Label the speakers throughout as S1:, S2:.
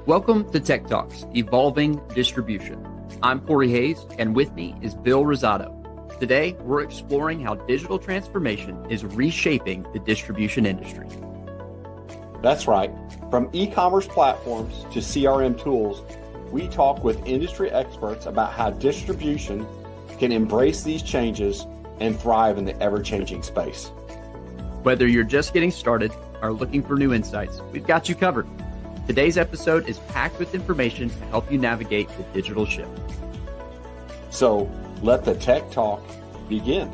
S1: Welcome to Tech Talks, Evolving Distribution. I'm Corey Hayes, and with me is Bill Rosado. Today, we're exploring how digital transformation is reshaping the distribution industry.
S2: That's right. From e-commerce platforms to CRM tools, we talk with industry experts about how distribution can embrace these changes and thrive in the ever-changing space.
S1: Whether you're just getting started or looking for new insights, we've got you covered. Today's episode is packed with information to help you navigate the digital shift.
S2: So let the tech talk begin.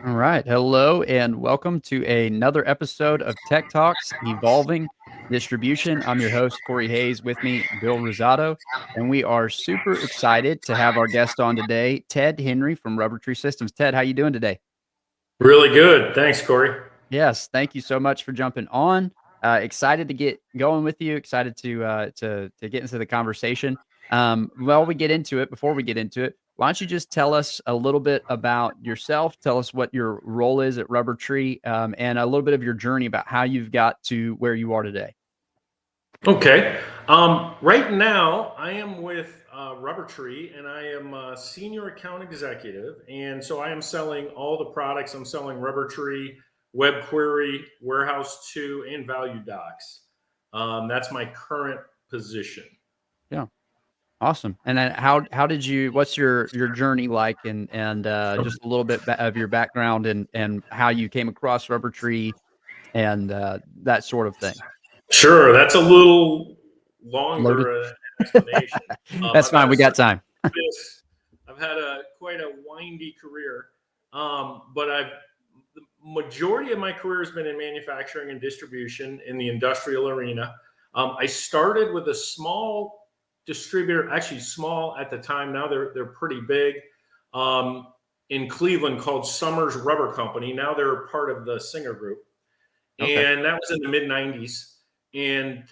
S1: All right. Hello, and welcome to another episode of Tech Talks, Evolving Distribution. I'm your host, Corey Hayes. With me, Bill Rosado, and we are super excited to have our guest on today, Ted Henry from Rubber Tree Systems. Ted, how you doing today?
S3: Really good. Thanks, Corey.
S1: Yes, thank you so much for jumping on. Excited to get going with you. Excited to get into the conversation. Before we get into it, why don't you just tell us a little bit about yourself? Tell us what your role is at Rubber Tree, and a little bit of your journey about how you've got to where you are today.
S3: Okay. Right now, I am with Rubber Tree, and I am a senior account executive. And so I am selling all the products. I'm selling Rubber Tree, Web Query, Warehouse 2, and Value Docs. That's my current position.
S1: Yeah. Awesome. And then what's your journey like, and just a little bit of your background and how you came across Rubber Tree and that sort of thing.
S3: Sure. That's a little longer explanation.
S1: That's fine. We got time.
S3: I've had quite a windy career, but the majority of my career has been in manufacturing and distribution in the industrial arena. I started with a small distributor, actually small at the time. Now they're pretty big, in Cleveland, called Summers Rubber Company. Now they're part of the Singer Group. Okay. And that was in the mid 90s. And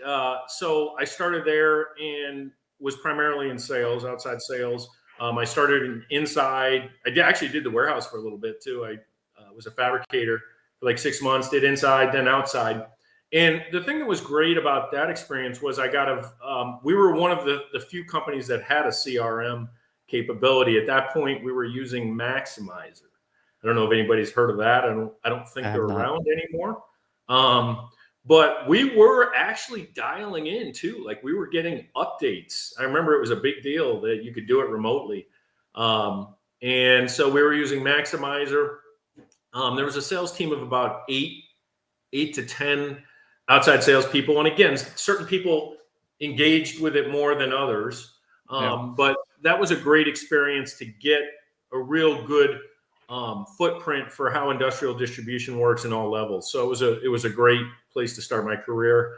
S3: so I started there and was primarily in sales, outside sales. I started inside. Actually did the warehouse for a little bit too. I was a fabricator for like 6 months, did inside, then outside. And the thing that was great about that experience was we were one of the few companies that had a CRM capability. At that point, we were using Maximizer. I don't know if anybody's heard of that. I don't think they're around anymore. But we were actually dialing in too. Like, we were getting updates. I remember it was a big deal that you could do it remotely. And so we were using Maximizer. There was a sales team of about eight to 10 outside salespeople. And again, certain people engaged with it more than others. But that was a great experience to get a real good footprint for how industrial distribution works in all levels. So it was a great place to start my career.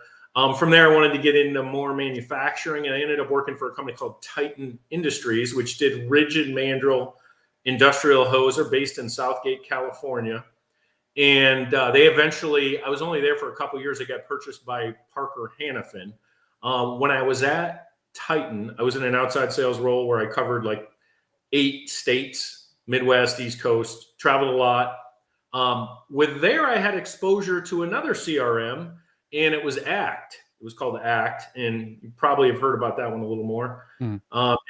S3: From there, I wanted to get into more manufacturing, and I ended up working for a company called Titan Industries, which did rigid mandrel industrial hose. They're based in Southgate, California. And I was only there for a couple of years. They got purchased by Parker Hannifin. When I was at Titan, I was in an outside sales role where I covered like 8 states, Midwest, East Coast, traveled a lot. With there, I had exposure to another CRM, and it was ACT. It was called ACT, and you probably have heard about that one a little more. And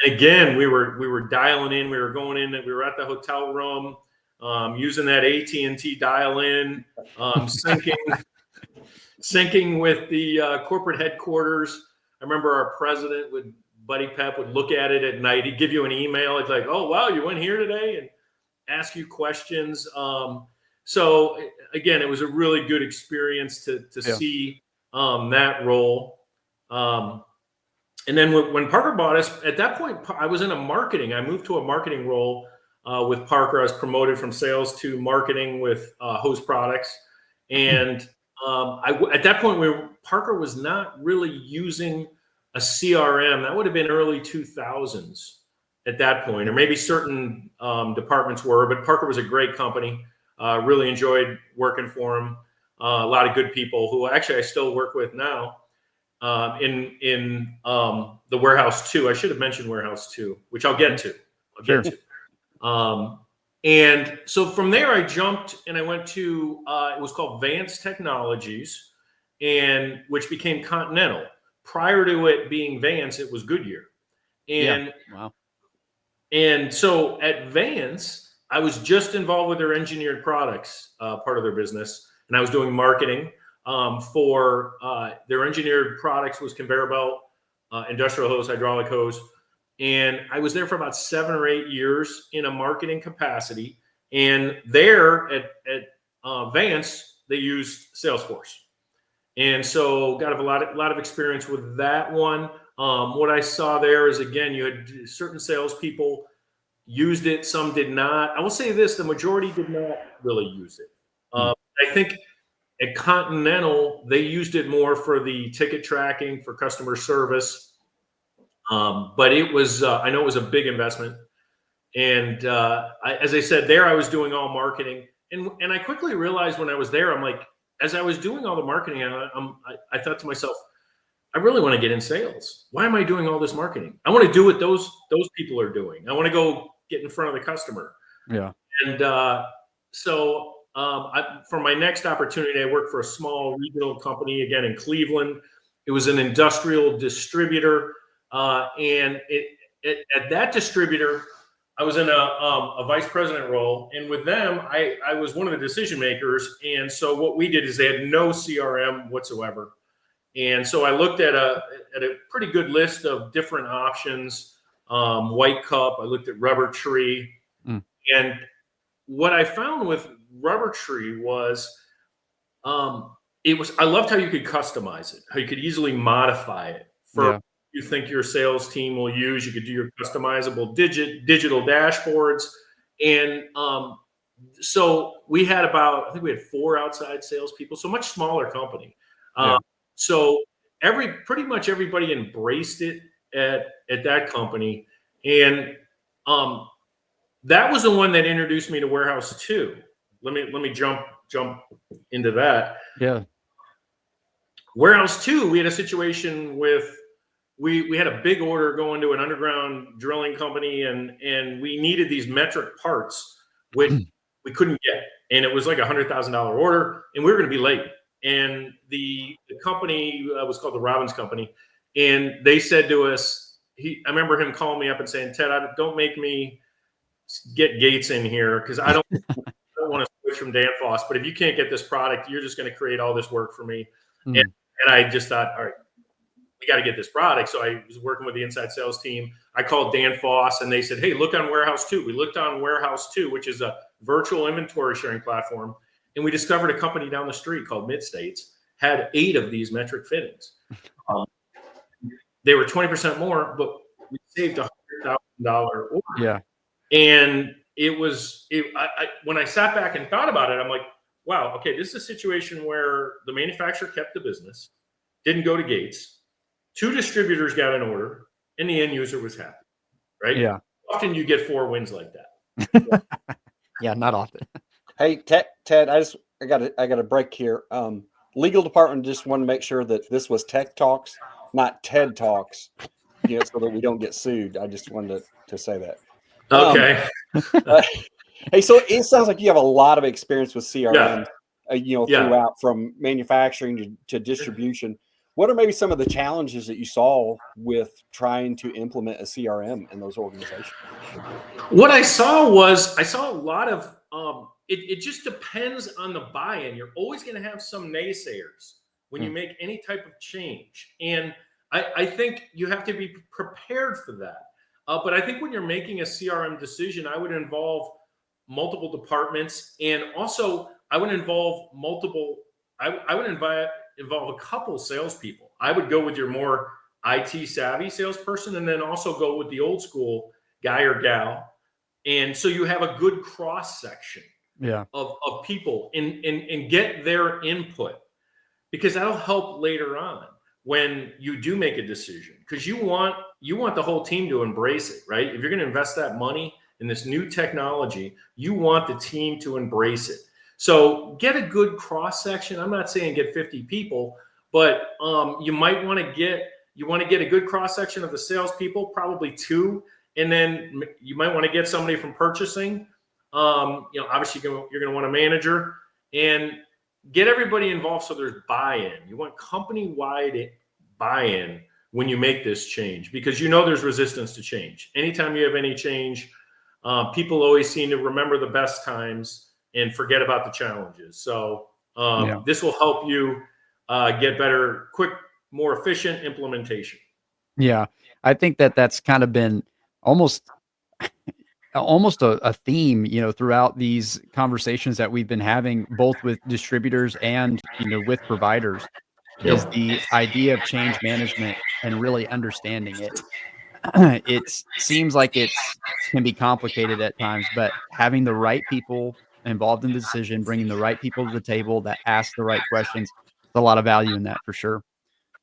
S3: again, we were dialing in. We were going in. We were at the hotel room, using that AT&T dial-in, syncing with the corporate headquarters. I remember our president Buddy Pep would look at it at night. He'd give you an email. It's like, "Oh, wow, you went here today," and ask you questions. So again, it was a really good experience to see that role. And then when Parker bought us, at that point, I was in I moved to a marketing role with Parker. I was promoted from sales to marketing with hose products. And at that point, Parker was not really using a CRM. That would have been early 2000s at that point, or maybe certain departments were, but Parker was a great company. Really enjoyed working for him. A lot of good people who actually I still work with now in the Warehouse 2. I should have mentioned Warehouse 2, which I'll get to. And so from there, I jumped and I went to, it was called Vance Technologies. and which became Continental. Prior to it being Vance, it was Goodyear. And
S1: wow.
S3: And so at Vance, I was just involved with their engineered products part of their business, and I was doing marketing for their engineered products was conveyor belt, industrial hose, hydraulic hose, and I was there for about 7 or 8 years in a marketing capacity. And there at Vance, they used Salesforce, and so got a lot of experience with that one. What I saw there is, again, you had certain salespeople used it, some did not. I will say this: the majority did not really use it. I think at Continental, they used it more for the ticket tracking, for customer service. But it was, I know it was a big investment. And as I said, there I was doing all marketing. And I quickly realized when I was there, I'm like, as I was doing all the marketing, I thought to myself, I really want to get in sales. Why am I doing all this marketing? I want to do what those people are doing. I want to go get in front of the customer.
S1: Yeah.
S3: And so for my next opportunity, I worked for a small regional company, again, in Cleveland. It was an industrial distributor. And at that distributor, I was in a vice president role. And with them, I was one of the decision makers. And so what we did is they had no CRM whatsoever. And so I looked at a pretty good list of different options. White Cup, I looked at Rubber Tree. And what I found with Rubber Tree was, I loved how you could customize it, how you could easily modify it for you think your sales team will use. You could do your customizable digital dashboards. And so we had I think we had 4 outside salespeople, so much smaller company. So pretty much everybody embraced it at that company. And that was the one that introduced me to Warehouse 2. Let me jump into that.
S1: Yeah.
S3: Warehouse 2, we had a situation with we had a big order going to an underground drilling company, and we needed these metric parts, which we couldn't get. And it was like $100,000 order, and we were going to be late. And the company was called the Robbins Company. And they said to us, I remember him calling me up and saying, Ted, don't make me get Gates in here, because I don't want to switch from Danfoss. But if you can't get this product, you're just going to create all this work for me. And I just thought, all right, we got to get this product. So I was working with the inside sales team. I called Danfoss, and they said, hey, look on Warehouse 2. We looked on Warehouse 2, which is a virtual inventory sharing platform. And we discovered a company down the street called Midstates had 8 of these metric fittings. They were 20% more, but we saved $100,000 order.
S1: Yeah.
S3: And it was, when I sat back and thought about it, I'm like, wow, okay, this is a situation where the manufacturer kept the business, didn't go to Gates, 2 distributors got an order, and the end user was happy, right?
S1: Yeah.
S3: Often you get 4 wins like that.
S1: Yeah, not often.
S2: Hey, Ted, I got a break here. Legal department just wanted to make sure that this was Tech Talks, not TED Talks, so that we don't get sued. I just wanted to say that.
S3: Okay.
S2: Hey, so it sounds like you have a lot of experience with CRM, throughout, from manufacturing to distribution. What are maybe some of the challenges that you saw with trying to implement a CRM in those organizations?
S3: What I saw a lot of, it just depends on the buy-in. You're always going to have some naysayers when you make any type of change. And I think you have to be prepared for that. But I think when you're making a CRM decision, I would involve multiple departments, and also I would involve involve a couple salespeople. I would go with your more IT savvy salesperson, and then also go with the old school guy or gal. And so you have a good cross section of people and get their input, because that'll help later on when you do make a decision, because you want the whole team to embrace it, right? If you're going to invest that money in this new technology, you want the team to embrace it. So get a good cross section. I'm not saying get 50 people, but you might want to get a good cross section of the salespeople, probably 2, and then you might want to get somebody from purchasing. Obviously you're going to want a manager, and get everybody involved so there's buy-in. You want company-wide buy-in when you make this change, because there's resistance to change. Anytime you have any change, people always seem to remember the best times and forget about the challenges. So this will help you get better, quick, more efficient implementation.
S1: Yeah. I think that that's kind of been almost a theme, throughout these conversations that we've been having, both with distributors and, with providers, is
S3: Yep.
S1: the idea of change management and really understanding it. It seems like it's can be complicated at times, but having the right people involved in the decision, bringing the right people to the table that ask the right questions, there's a lot of value in that for sure.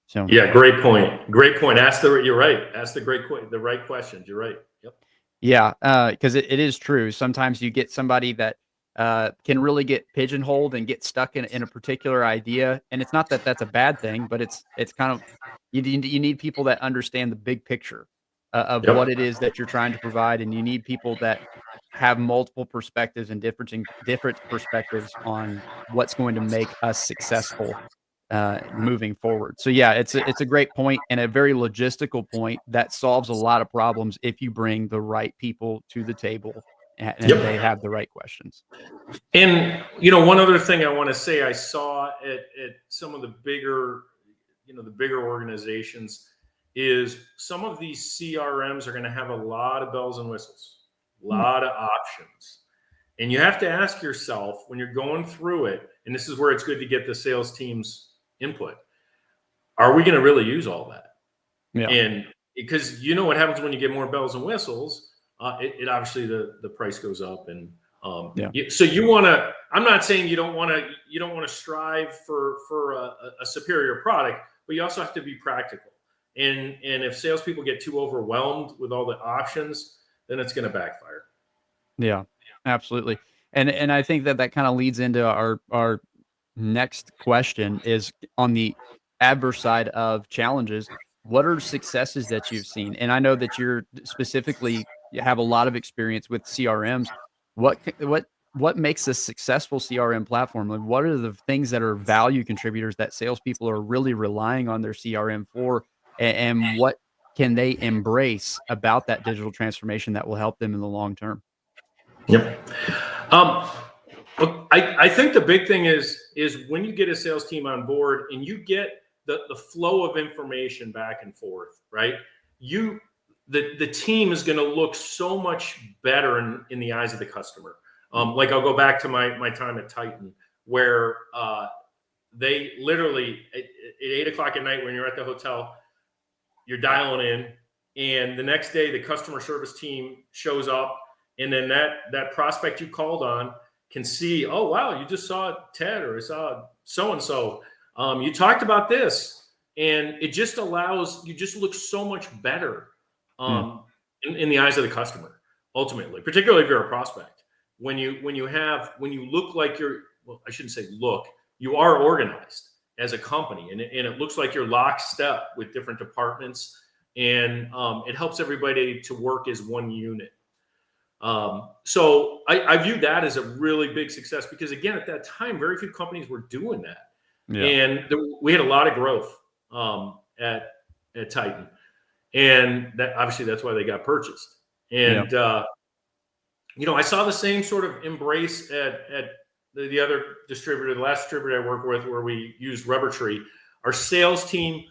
S1: So
S3: Yeah, great point. Great point. You're right. Ask the right questions. You're right. Yep.
S1: yeah, because it is true. Sometimes you get somebody that can really get pigeonholed and get stuck in a particular idea, and it's not that that's a bad thing, but it's kind of you need people that understand the big picture of what
S3: Yep.
S1: it is that you're trying to provide, and you need people that have multiple perspectives and different perspectives on what's going to make us successful moving forward. So yeah, it's a great point and a very logistical point that solves a lot of problems if you bring the right people to the table and they
S3: Yep.
S1: have the right questions.
S3: And one other thing I want to say, I saw at some of the bigger, the bigger organizations, is some of these CRMs are going to have a lot of bells and whistles, a
S1: Hmm.
S3: lot of options. And you have to ask yourself when you're going through it, and this is where it's good to get the sales team's input. Are we going to really use all that?
S1: Yeah.
S3: And because what happens when you get more bells and whistles, it obviously the price goes up. And
S1: Yeah.
S3: so you want to. I'm not saying you don't want to strive for a superior product, but you also have to be practical. And if salespeople get too overwhelmed with all the options, then it's going to backfire.
S1: Yeah. Absolutely. And I think that that kind of leads into our next question is on the adverse side of challenges. What are successes that you've seen? And I know that you're specifically you have a lot of experience with CRMs. What makes a successful CRM platform? Like, what are the things that are value contributors that salespeople are really relying on their CRM for, and what can they embrace about that digital transformation that will help them in the long term?
S3: Yep. Look, I think the big thing is when you get a sales team on board and you get the flow of information back and forth, right? The team is going to look so much better in the eyes of the customer. Like I'll go back to my time at Titan, where they literally at 8 o'clock at night when you're at the hotel, you're dialing in, and the next day the customer service team shows up, and then that prospect you called on can see, oh wow, you just saw Ted, or I saw so and so. You talked about this, and it just allows you just look so much better
S1: Mm,
S3: in the eyes of the customer. Ultimately, particularly if you're a prospect, when you look like well, I shouldn't say look, you are organized as a company, and it looks like you're lockstep with different departments, and it helps everybody to work as one unit. So I view that as a really big success, because again, at that time, very few companies were doing that.
S1: yeah.
S3: And we had a lot of growth at Titan. And that obviously that's why they got purchased.
S1: Yeah.
S3: And, I saw the same sort of embrace at the other distributor, the last distributor I worked with, where we used Rubber Tree. Our sales team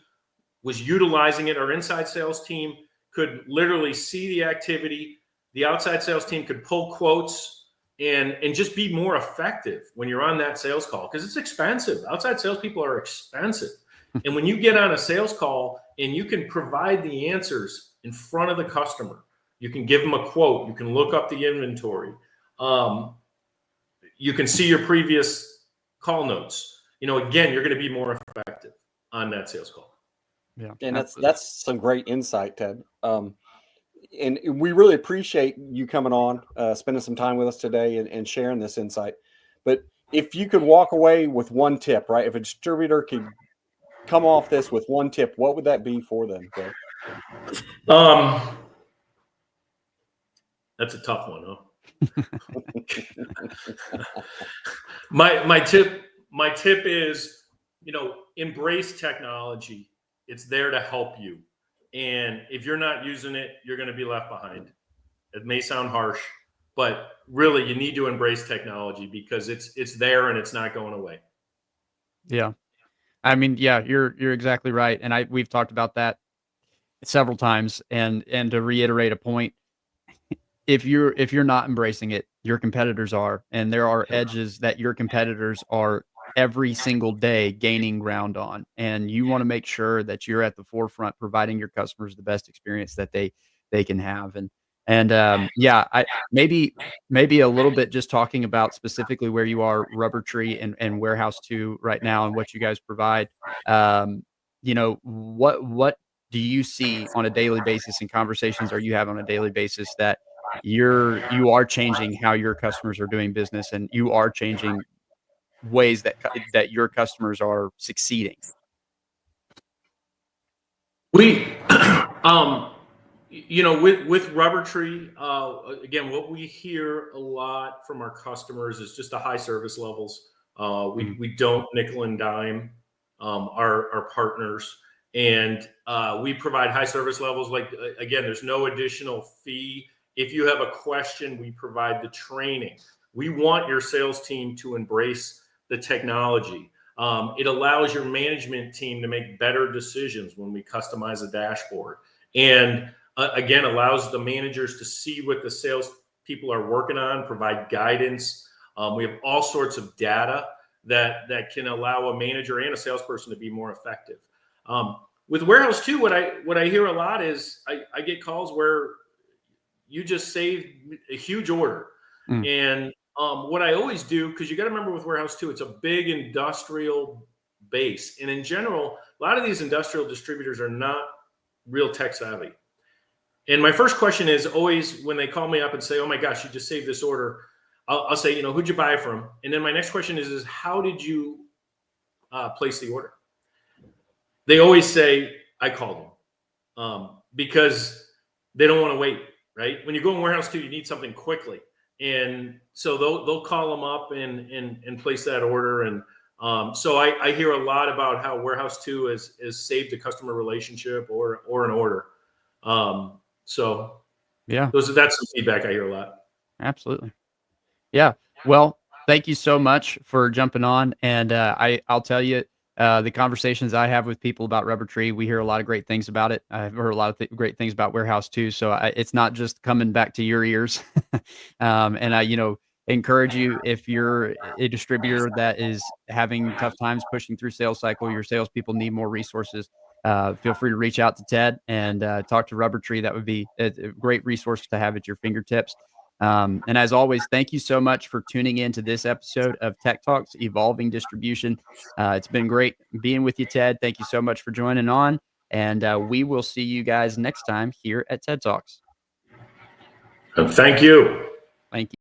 S3: was utilizing it. Our inside sales team could literally see the activity. The outside sales team could pull quotes and just be more effective when you're on that sales call, because it's expensive. Outside salespeople are expensive. And when you get on a sales call and you can provide the answers in front of the customer, you can give them a quote, you can look up the inventory, you can see your previous call notes. Again, you're going to be more effective on that sales call.
S1: Yeah.
S2: And
S1: Absolutely.
S2: that's some great insight, Ted. And we really appreciate you coming on, spending some time with us today and sharing this insight. But if you could walk away with one tip, right? If a distributor could come off this with one tip, what would that be for them, Ted?
S3: That's a tough one, huh? My tip my tip is, embrace technology. It's there to help you. And if you're not using it, you're going to be left behind. It may sound harsh, but really you need to embrace technology because it's there and it's not going away.
S1: Yeah. I mean, yeah, you're exactly right. And we've talked about that several times. And to reiterate a point, if you're not embracing it, your competitors are, and there are edges that your competitors are every single day gaining ground on, and you want to make sure that you're at the forefront, providing your customers the best experience that they can have. And yeah, I maybe a little bit just talking about specifically where you are, Rubber Tree and Warehouse 2 right now, and what you guys provide. Um, what do you see on a daily basis, and conversations are you have on a daily basis that you are changing how your customers are doing business, and you are changing ways that your customers are succeeding?
S3: We, with Rubber Tree, again, what we hear a lot from our customers is just the high service levels. We don't nickel and dime our partners, and we provide high service levels. Like again, there's no additional fee. If you have a question, we provide the training. We want your sales team to embrace the technology. It allows your management team to make better decisions when we customize a dashboard. And again, allows the managers to see what the sales people are working on, provide guidance. We have all sorts of data that can allow a manager and a salesperson to be more effective. With Warehouse 2, what I hear a lot is I get calls where you just saved a huge order. And what I always do, because you got to remember with Warehouse 2, it's a big industrial base. And in general, a lot of these industrial distributors are not real tech savvy. And my first question is always when they call me up and say, oh my gosh, you just saved this order. I'll say, who'd you buy it from? And then my next question is how did you place the order? They always say, I called them because they don't want to wait, right? When you go in Warehouse 2, you need something quickly. And so they'll call them up and place that order. And so I hear a lot about how Warehouse 2 has saved a customer relationship or an order. So
S1: Yeah,
S3: that's some feedback I hear a lot.
S1: absolutely. Yeah. Well, thank you so much for jumping on. And I'll tell you, the conversations I have with people about Rubber Tree, we hear a lot of great things about it. I've heard a lot of great things about Warehouse 2. So it's not just coming back to your ears. And I, encourage you, if you're a distributor that is having tough times pushing through sales cycle, your salespeople need more resources. Feel free to reach out to Ted and talk to Rubber Tree. That would be a great resource to have at your fingertips. And as always, thank you so much for tuning in to this episode of Tech Talks Evolving Distribution. It's been great being with you, Ted. Thank you so much for joining on. And we will see you guys next time here at TED Talks.
S3: Thank you.
S1: Thank you.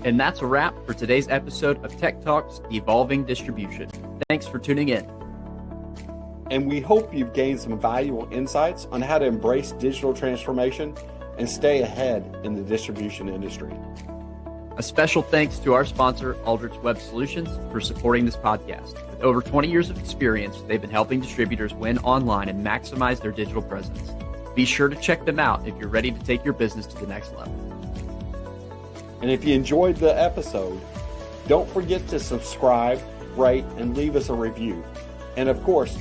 S1: And that's a wrap for today's episode of Tech Talks Evolving Distribution. Thanks for tuning in.
S2: And we hope you've gained some valuable insights on how to embrace digital transformation and stay ahead in the distribution industry.
S1: A special thanks to our sponsor, Aldrich Web Solutions, for supporting this podcast. With over 20 years of experience, they've been helping distributors win online and maximize their digital presence. Be sure to check them out if you're ready to take your business to the next level.
S2: And if you enjoyed the episode, don't forget to subscribe, rate, and leave us a review. And of course,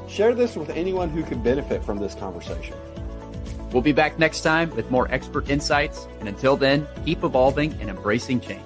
S2: share this with anyone who could benefit from this conversation.
S1: We'll be back next time with more expert insights. And until then, keep evolving and embracing change.